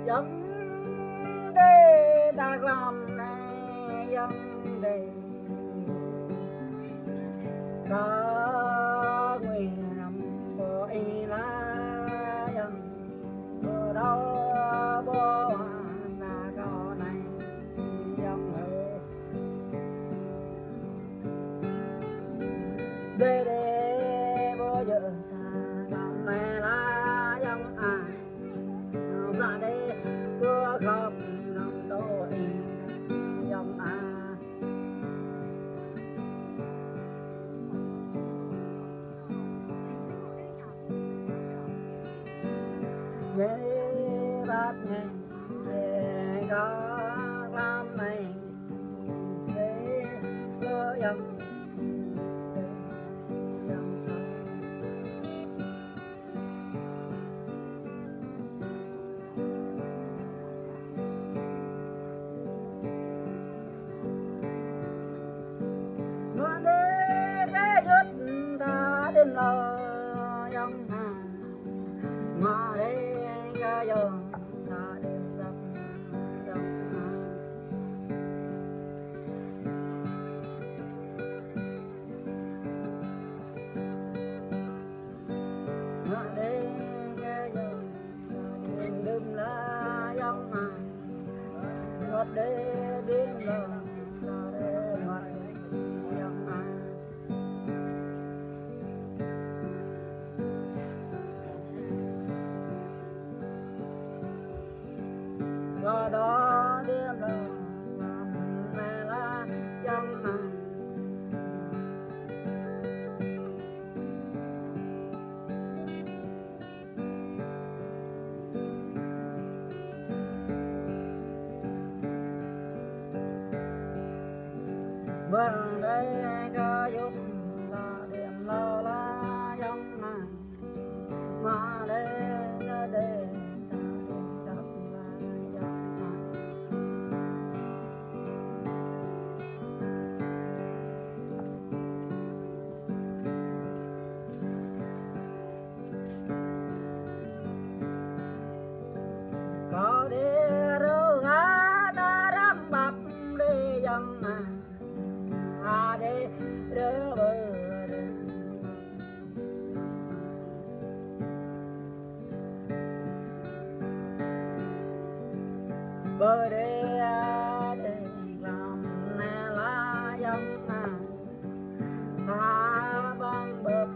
Dân đê ta làm này dân đê ta nguyện nằm bội lá dân ở đâu bố là có này dân ơi đê đê bố giờ ta làm này lá dân à ra đây vừa khóc nằm đôi dòng à nghe bát nghe để có làm này để có dòng đêm lo dòng hàng mà đây ga dòng ta đêm gặp dòng hàng mà đây ga dòng ta đêm đêm la dòng hàng ngọt đây đêm lo ta đêm ngọt dòng hàng có đó đêm lo mẹ la trong này bên đây có giúp là đêm lo la trong này mà đây có đây có đi đâu hả ta đắm bập đi dòng à đi đâu bờ đi làm nè la dòng ta băng bập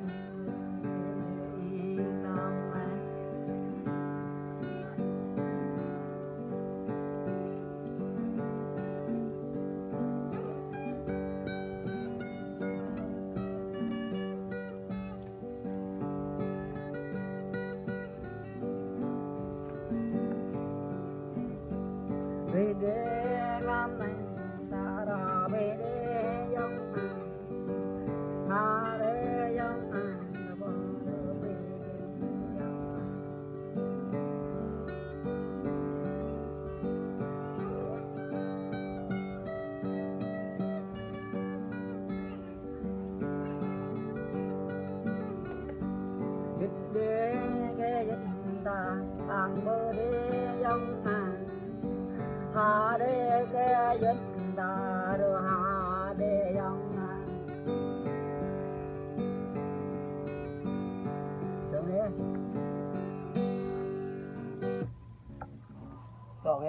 về để làm này ta đã về để dòng ta để dòng ta bỏ về dịch để cái dịch ta hàng bờ để dòng hà đê cái dịch ta đưa hà đê dòng được đi. Rồi